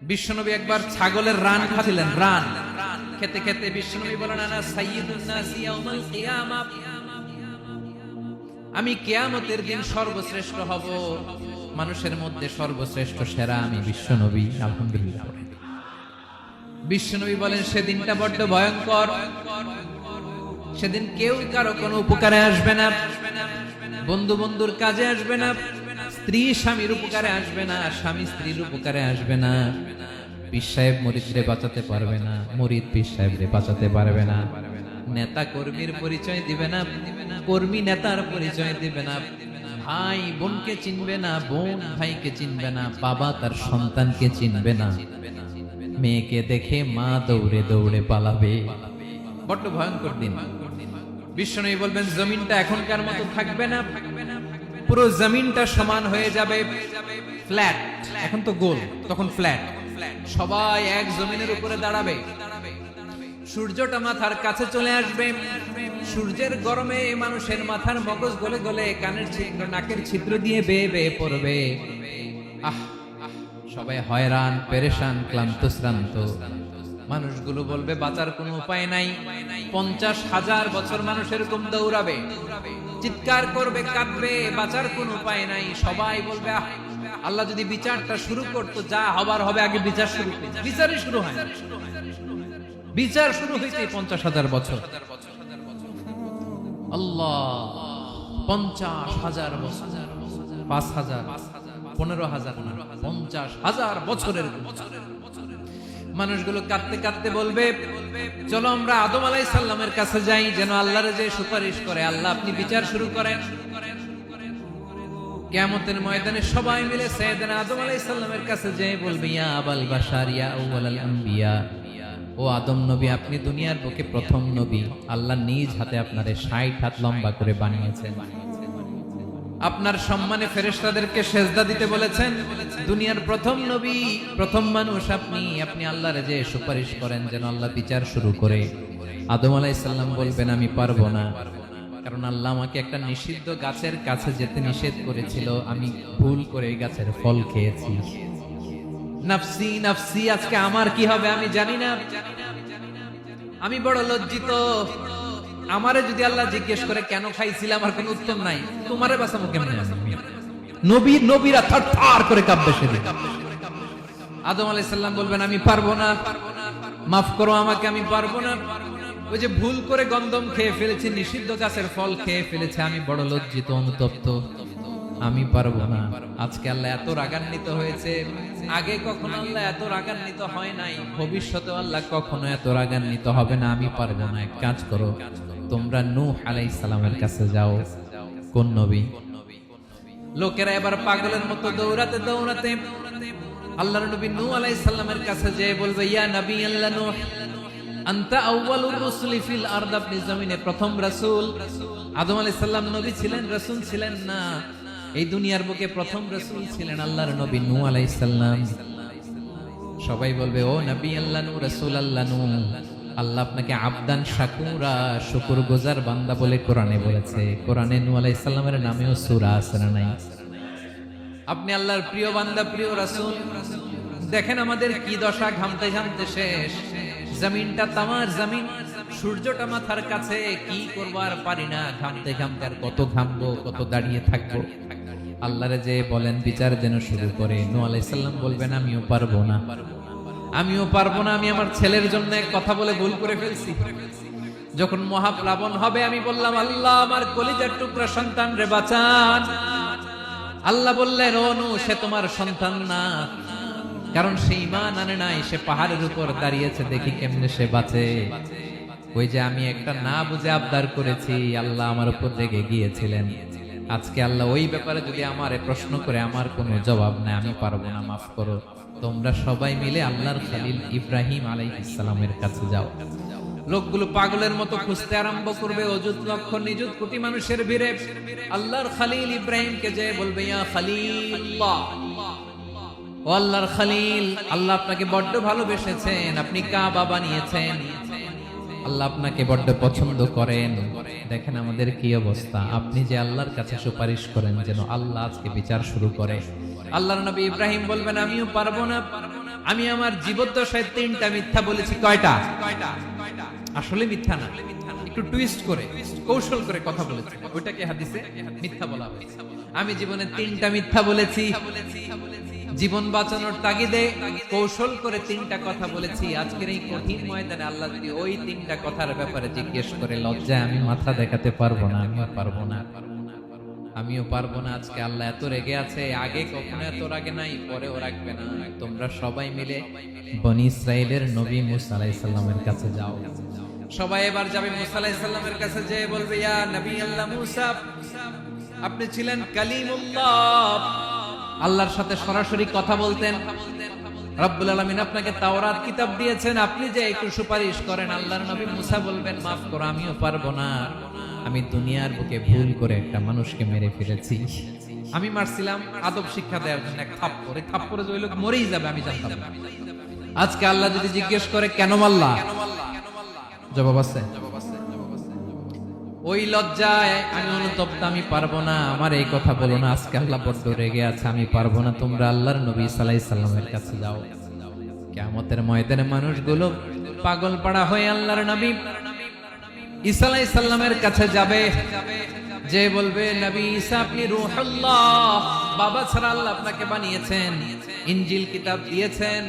বিশ্বনবী একবার ছাগলের রান খাচ্ছিলেন। রান খেতে খেতে বিশ্বনবী বলেন, আনা সাইয়্যিদুন নাসি ইয়াউমাল কিয়ামা, আমি কিয়ামতের দিন সর্বশ্রেষ্ঠ হব, মানুষের মধ্যে সর্বশ্রেষ্ঠ সেরা আমি বিশ্বনবী। আলহামদুলিল্লাহ। বিশ্বনবী বলেন, সেদিনটা বড্ড ভয়ঙ্কর, সেদিন কেউ কারো কোনো উপকারে আসবে না, বন্ধু বন্ধুর কাজে আসবে না, স্ত্রী স্বামীর উপকারে আসবে না, স্বামী স্ত্রীর উপকারে আসবে না, পীর সাহেব মুরিদরে বাঁচাতে পারবে না, মুরিদ পীর সাহেবরে বাঁচাতে পারবে না, নেতা কর্মীর পরিচয় দিবে না, কর্মী নেতার পরিচয় দিবে না, ভাই বোনকে চিনবে না, বোন ভাইকে চিনবে না, বাবা তার সন্তানকে চিনবে না, মেয়েকে দেখে মা দৌড়ে দৌড়ে পালাবে। বড্ড ভয়ঙ্কর দিন। বিশ্বনবী বলবেন, জমিনটা এখনকার মতো থাকবে না, পুরো জমিনটা সমান হয়ে যাবে, ফ্ল্যাট। এখন তো গোল, তখন ফ্ল্যাট। সবাই এক জমিনের উপরে দাঁড়াবে, সূর্যটা মাথার কাছে চলে আসবে, সূর্যের গরমে মানুষের মাথার মগজ গলে গলে কানের ছিদ্র নাকের ছিদ্র দিয়ে বেয়ে বেয়ে পড়বে। আহ, সবাই হয়রান, পেরেশান, ক্লান্ত শ্রান্ত। মানুষগুলো বলবে বাঁচার কোনো উপায় নাই। 50,000 বছর মানুষ এরকম দৌড়াবে, চিৎকার করবে, কাঁদবে, বাঁচার কোনো উপায় নাই। সবাই বলবে, আল্লাহ যদি বিচারটা শুরু করতো, যা হবার হবে, আগে বিচার শুরু করতো। বিচারই শুরু হয় না। বিচার শুরু হইতে 50,000 বছর। আল্লাহ, 50,000 বছর, 5,000, 15,000 না, 50,000 বছরের মানুষগুলো কাঁদতে কাঁদতে বলবে, চলো আমরা আদম আলাইহিস সালামের কাছে যাই, যেন আল্লাহর যে সুপারিশ করে, আল্লাহ আপনি বিচার শুরু করেন। কিয়ামতের ময়দানে সবাই মিলে সাইয়েদনা আদম আলাইহিস সালামের কাছে যেয়ে বলবে, ইয়া আবাল বাশার, ইয়া আউয়ালাল আম্বিয়া, ও আদম নবী, আপনি দুনিয়ার বুকে প্রথম নবী। আল্লাহ নিজ হাতে আপনারে 60 হাত লম্বা করে বানিয়েছেন, আপনার সম্মানে ফেরেশতাদেরকে সেজদা দিতে বলেছেন। দুনিয়ার প্রথম নবী, প্রথম মানুষ আপনি। আপনি আল্লাহর যে সুপারিশ করেন যেন আল্লাহ বিচার শুরু করে। আদম আলাইহিস সালাম বলবেন, আমি পারবো না, কারণ আল্লাহ আমাকে একটা নিষিদ্ধ গাছের কাছে যেতে নিষেধ করেছিল, আমি ভুল করে এই গাছের ফল খেয়েছি। নাফসি নাফসি, আজকে আমার কি হবে আমি জানি না, আমি বড় লজ্জিত। আমারে যদি আল্লাহ জিজ্ঞেস করে কেন খাইছিলে, আমার কোনো উত্তর নাই। তোমারে বাঁচাবো কেমনে? নবীরা থারথার করে কাঁপবে সেদিন। আদম আলাইহিস সালাম বলবেন, আমি পারবো না, মাফ করো আমাকে, আমি পারবো না। ওই যে ভুল করে গন্ধম খেয়ে ফেলেছি, নিষিদ্ধ গাছের ফল খেয়ে ফেলেছে, আমি বড় লজ্জিত, অনুতপ্ত, আমি পারবো না। আজকে আল্লাহ এত রাগান্বিত হয়েছে, আগে কখনো আল্লাহ এত রাগান্বিত হয় নাই, ভবিষ্যতে আল্লাহ কখনো এত রাগান্বিত হবে না। আমি পারবো না। এক কাজ করো, তোমরা নূহ আলাইহিস সালামের কাছে যাও। কোন নবী? লোকেরা এবার পাগলের মতো দৌড়াতে দৌড়াতে আল্লাহর নবী নূহ আলাইহিস সালামের কাছে যেয়ে বলবে, ইয়া নবী আল্লাহ নূহ, আনতা আউয়ালুর রাসূলি ফিল আরদ, আপনি জমিনে প্রথম রাসূল। আদম আলাইহিস সালাম নবী ছিলেন, রাসূল ছিলেন না। এই দুনিয়ার বুকে প্রথম রাসূল ছিলেন আল্লাহর নবী নূহ আলাইহিস সালাম। সবাই বলবে, ও নবী আল্লাহ নূহ, রাসূল আল্লাহ নূহ, আল্লাহ আপনাকে আবদান শাকুরা, শুকরগুজার বান্দা বলে কোরআনে বলেছে। কোরআনে নূহ আলাইহিস সালামের নামেও সূরা আছে না নাই? আপনি আল্লাহর প্রিয় বান্দা, প্রিয় রাসূল। দেখেন আমাদের কি দশা, ঘামতে ঘামতে শেষ। জমিনটা তামার জমিন, সূর্যটা মাথার কাছে, কি করবো আর পারি না, ঘামতে ঘামতে আর কত ঘামবো, কত দাঁড়িয়ে থাকবো। আল্লাহরে যে বলেন বিচার যেন শুরু করে। নূহ আলাইহিস সালাম বলবেন, আমিও পারবো না, আমিও পারবো না। আমি আমার ছেলের জন্য এক কথা বলে ভুল করে ফেলছি। যখন মহাপ্লাবন হবে, আমি বললাম, আল্লাহ আমার কলিজার টুকরা সন্তান রে বাঁচান। আল্লাহ বললেন, ও নূহ, সে তোমার সন্তান না, কারণ সে ঈমান আনে নাই, সে পাহাড়ের উপর দাঁড়িয়েছে, দেখি কেমনে সে বাঁচে। ওই যে আমি একটা না বুঝে আবদার করেছি, আল্লাহ আমার উপর রেগে গিয়েছিলেন। আজকে আল্লাহ ওই ব্যাপারে যদি আমারে প্রশ্ন করে, আমার কোনো জবাব নাই, আমি পারবো না, মাফ করো। তোমরা সবাই মিলে আল্লাহর খলিল ইব্রাহিম আলাইহিস সালামের কাছে যাও। লোকগুলো পাগলের মতো খুঁজতে আরম্ভ করবে, অযুত লক্ষ নিযুত কোটি মানুষের ভিড়ে আল্লাহর খলিল ইব্রাহিমকে যে বলবে, ইয়া খলিল্লাহ, ও আল্লাহর খলিল, আল্লাহ আপনাকে বড্ড ভালোবেসেছেন, আপনি কাবা বানিয়েছেন, আল্লাহ আপনাকে বড্ড পছন্দ করেন। দেখেন আমাদের কি অবস্থা। আপনি যে আল্লাহর কাছে সুপারিশ করেন যেন আল্লাহ আজকে বিচার শুরু করে। আল্লাহর নবী ইব্রাহিম বলবেন, আমিও পারবো না, আমি আমার জীবদ্দশায় 3টা মিথ্যা বলেছি। কয়টা? আসলে মিথ্যা না, একটু টুইস্ট করে কৌশল করে কথা বলেছি, ওইটাকে হাদিসে মিথ্যা বলা হয়েছে। আমি জীবনে 3টা মিথ্যা বলেছি, জীবন বাঁচানোর তাগিদে কৌশল করে 3টা কথা বলেছি। আজকের এই কঠিন ময়দানে আল্লাহ যদি ওই 3টা কথার ব্যাপারে জিজ্ঞেস করে, লজ্জায় আমি মাথা দেখাতে পারবো না, আমিও পারবো না। আজকে আল্লাহ এত রেগে আছে, আগে কখনো এত রাগে নাই, পরেও রাখবে না। তোমরা সবাই মিলে বনি ইসরাইলের নবী মুসা আলাইহিস সালামের কাছে যাও। সবাই এবার যাবে মুসা আলাইহিস সালামের কাছে, যেয়ে বলবে, ইয়া নবী আল্লাহ মুসা, আপনি ছিলেন কালিমুল্লাহ, আল্লাহর সাথে সরাসরি কথা বলতেন। রব্বুল আলামিন আপনাকে তাওরাত কিতাব দিয়েছেন, আপনি যে একটু সুপারিশ করেন। আল্লাহর নবী মুসা বলবেন, মাফ করো, আমিও পারবো না। আমি দুনিয়ার বুকে ভুল করে একটা মানুষকে মেরে ফেলেছি। আমি মারছিলাম আদব শিক্ষা দেওয়ার জন্য এক থাপ্পড়, এই থাপ্পড়ে যে ওই লোক মরেই যাবে আমি জানতাম না। আজকে আল্লাহ যদি জিজ্ঞেস করে কেন মারলা, জবাব আছে? ওই লজ্জায় আমি অনুতপ্ত, আমি পারবো না, আমার এই কথা বলো না। আজকে আল্লাহ বড্ড রেগে আছে, আমি পারবো না। তোমরা আল্লাহর নবী সাল্লাল্লাহু আলাইহি সাল্লামের কাছে যাও। কিয়ামতের ময়দানে মানুষগুলো পাগল পাড়া হয়ে আল্লাহর নবী ঈসা আলাইহিস সালামের কাছে যাবে, যে বলবে, নবী ঈসা আপনি রূহুল্লাহ, বাবা ছাড়া আল্লাহ আপনাকে বানিয়েছেন, ইনজিল কিতাব দিয়েছেন,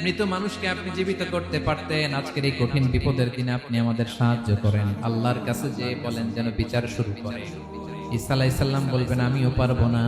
মৃত মানুষকে আপনি জীবিত করতে পারতেন। আজকের এই কঠিন বিপদের দিনে আপনি আমাদের সাহায্য করেন। আল্লাহর কাছে যে বলেন যেন বিচার শুরু করে। ঈসা আলাইহিস সালাম বলবেন, আমিও পারবো না।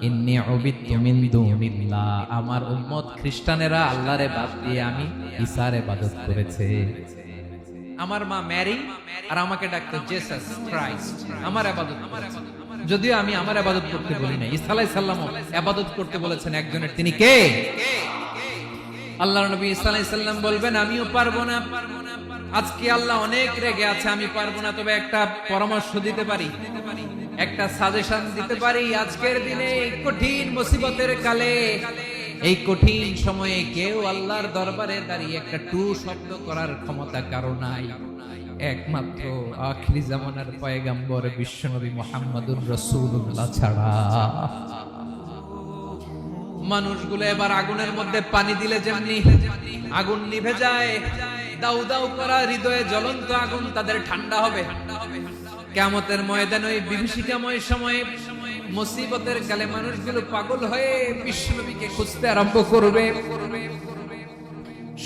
ইন্নী উবিদতু মিন দুনিল্লাহ, আমার উম্মত খ্রিস্টানেরা আল্লাহরে বাদ দিয়ে আমি ঈসার ইবাদত করেছে। আমার মা ম্যারি আর আমাকে ডাকতো জেসাস ক্রাইস্ট, আমার ইবাদত করেছে। যদিও আমি আমার ইবাদত করতে বলি না, ঈসা আলাইহিস সালামও ইবাদত করতে বলেছেন একজনের, তিনি কে? আল্লাহর নবী ঈসা আলাইহিস সালাম বলবেন, আমিও পারবো না। আজকে আল্লাহ অনেক রেগে আছে, আমি পারবো না। তবে একটা পরামর্শ দিতে পারি, একটা সাজেশন দিতে পারি। আজকের দিনে কঠিন মুসিবতের কালে, এই কঠিন সময়ে কেউ আল্লাহর দরবারে দাঁড়িয়ে একটা টু শব্দ করার ক্ষমতা কারো নাই, একমাত্র আখিরি জামানার পয়গম্বর বিশ্বনবী মুহাম্মদুর রাসূলুল্লাহ ছাড়া। মানুষগুলো এবার আগুনের মধ্যে পানি দিলে যেমনি আগুন নিভে যায়, দাউ দাউ করা হৃদয়ে জ্বলন্ত আগুন তাদের ঠান্ডা হবে। কিয়ামতের ময়দানে ওই বিভীষিকাময় সময়ে, মুসিবতের কালে মানুষগুলো পাগল হয়ে বিশ্বনবীকে খুঁজতে আরম্ভ করবে।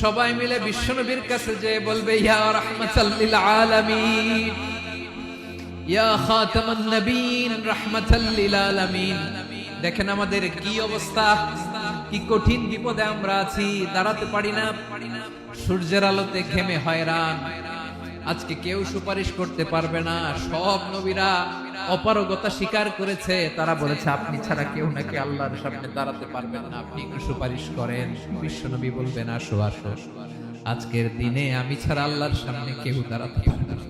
সবাই মিলে বিশ্বনবীর কাছে যে বলবে, ইয়া রাহমাতাল লিল আলামিন, ইয়া খাতামান নবীন, রাহমাতাল লিল আলামিন। দেখেন আমাদের কি অবস্থা, কি কঠিন বিপদে আমরা আছি, দাঁড়াতে পারি না, সূর্যের আলোতে ঘেমে হয়রান। আজকে কেউ সুপারিশ করতে পারবে না। সব নবীরা অপারগতা স্বীকার করেছে, তারা বলেছে আপনি ছাড়া কেউ নাকি আল্লাহর সামনে দাঁড়াতে পারবেন না, আপনি একটু সুপারিশ করেন। বিশ্বনবী বলবেন, আসো আসো, আজকের দিনে আমি ছাড়া আল্লাহর সামনে কেউ দাঁড়াতে পারবে না।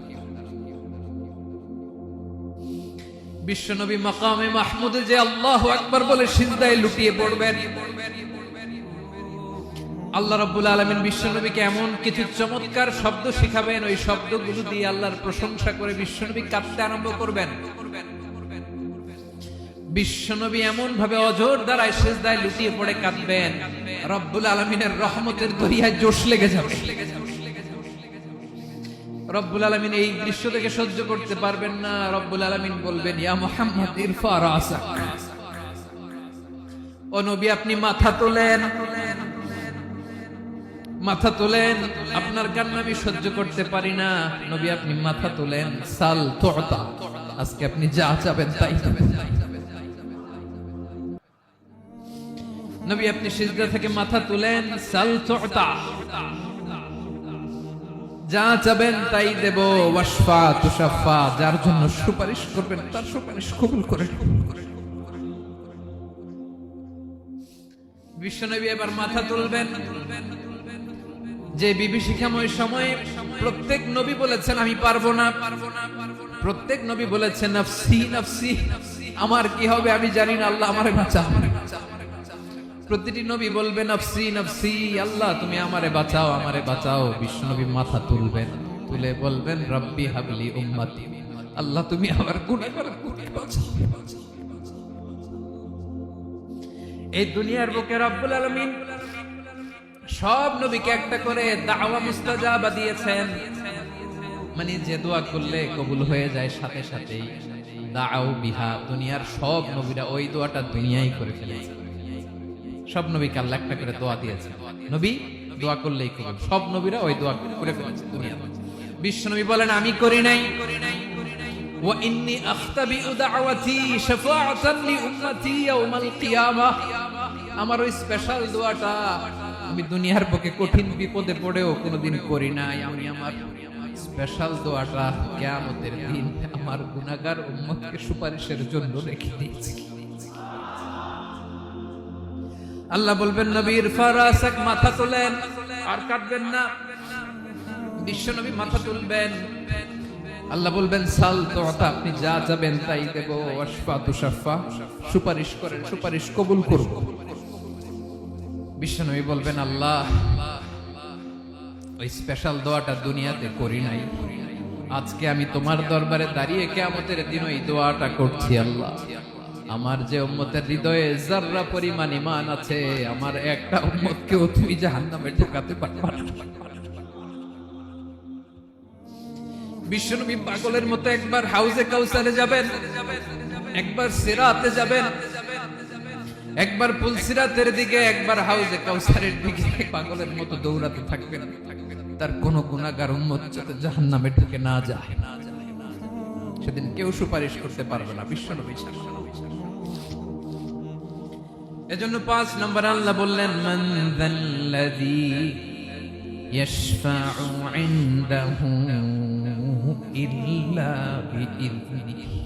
বিশ্বনবী মাকামে মাহমুদে যে আল্লাহু আকবার বলে সিজদায় লুটিয়ে পড়বেন। আল্লাহ রাব্বুল আলামিন বিশ্বনবীকে এমন কিছু চমৎকার শব্দ শিখাবেন, ওই শব্দগুলো দিয়ে আল্লাহর প্রশংসা করে বিশ্বনবী কাঁদতে আরম্ভ করবেন। বিশ্বনবী এমন ভাবে অজর দ্বারায় সিজদায় লুটিয়ে পড়ে কাঁদবেন, রব্বুল আলামিনের রহমতের দরিয়ায় জোশ লেগে যাবে। রব্বুল আলামিন এই দৃশ্য থেকে সহ্য করতে পারবেন না। রব্বুল আলামিন বলবেন, ইয়া মুহাম্মদ ইরফা রাসাক, ও নবী আপনি মাথা তোলেন, মাথা তোলেন, আপনার কান্না আমি সহ্য করতে পারি না। নবী আপনি মাথা তোলেন, সাল তুতা, আজকে আপনি যা চাবেন তাই পাবেন। নবী আপনি সিজদা থেকে মাথা তুলেন, সাল তুতা, যা চাবেন তাই দেব, ওয়াশফা তুশাফা, যার জন্য সুপারিশ করবেন তার সুপারিশ কবুল করে নেব। বিশ্বনবী এবার মাথা তুলবেন। যে বিভীষিকাময় সময়ে প্রত্যেক নবী বলেছেন আমি পারবো না, প্রত্যেক নবী বলেছেন নফসি নফসি, আমার কি হবে আমি জানি না, আল্লাহ আমারে বাঁচাও। প্রতিটি নবী বলবে নফসি নফসি, আল্লাহ তুমি আমারে বাঁচাও, আমারে বাঁচাও। বিশ্বনবী মাথা তুলবেন, তুলে বলবেন রব্বি হাবলি উম্মতি, আল্লাহ তুমি আমার গুনাহগারকে বাঁচাও। এই দুনিয়ার বুকে রব্বুল আলামিন সব নবীকে একটা করে দাওয়া মুস্তাজাবা দিয়েছেন, মানে যে দোয়া করলে কবুল হয়ে যায় সাথে সাথেই। দাও বিহা, দুনিয়ার সব নবীরা ওই দোয়াটা দুনিয়ায় করে ফেলেছে। সব নবীকে আল্লাহ একটা করে দোয়া দিয়েছে, নবী দোয়া করলেই কবুল। সব নবীরা ওই দোয়া করে ফেলেছে দুনিয়াতে। বিশ্ব নবী বলেন আমি করি নাই। ওয়া ইন্নী আখতাবিউ দাওয়াতি শাফাআতান লি উম্মতি ইয়াউমাল কিয়ামাহ, আমার ওই স্পেশাল দোয়াটা আমি দুনিয়ার বুকে কঠিন বিপদে পড়েও কোনোদিন করি নাই। আমি আমার স্পেশাল দোয়াটা কিয়ামতের দিন আমার গুনাহগার উম্মতকে সুপারিশের জন্য রেখে দিয়েছি। আল্লাহ বলবেন নবীর ফারাসাক, মাথা তোলেন, আর কাটবেন না। বিশ্ব নবী মাথা তুলবেন, আল্লাহ বলবেন সাল তোতা, আপনি যা যাবেন তাই দেব। ওয়াশফা তুশাফা, সুপারিশ করেন, সুপারিশ কবুল করব। বিশ্ব নবী বলবেন আল্লাহ ওই স্পেশাল দোয়াটা দুনিয়াতে করি নাই, আজকে আমি তোমার দরবারে দাঁড়িয়ে কিয়ামতের দিন ওই দোয়াটা করছি। আল্লাহ আমার যে উম্মতের হৃদয়ে যাররা পরিমাণ ঈমান আছে, আমার একটা উম্মতকেও তুমি জাহান্নামে ঢোকাতে পারবা না। বিশ্বনবী পাগলের মতো একবার হাউজে কাউসারে যাবেন, একবার সিরাতে যাবেন, একবার পুলসিরাতের দিকে, একবার হাউজে কাউসারের দিকে পাগলের মতো দৌড়াতে থাকবেন। তার কোন গুনাহগার উম্মত যাতে জাহান্নামে ঢুকে না যায়, সেদিন কেউ সুপারিশ করতে পারবে না বিশ্বনবী ছাড়া। এজন্য 5 নম্বর আল্লাহ বললেন মান যাল্লাযী ইয়াশফাউ ইনদাহু ইল্লা বিইযনিহি,